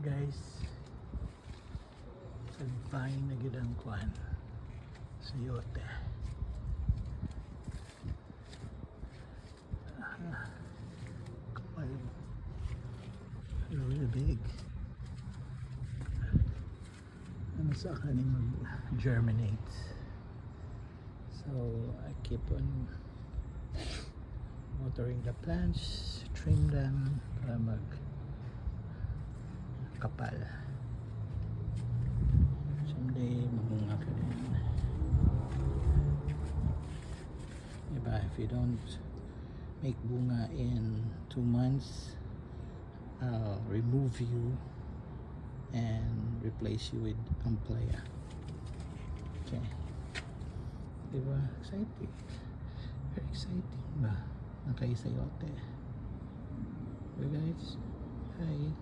guys, sagpahin na gid ang kuan sa yote. Kapal, really big. Ano sa kanin mag-germinate, so I keep on watering the plants, trim them para mag kapal. Someday mamunga ka din, diba? If you don't make bunga in 2 months, I'll remove you and replace you with amplia. Okay, diba? Exciting, very exciting ba? Nakaisa yote. Okay guys, bye.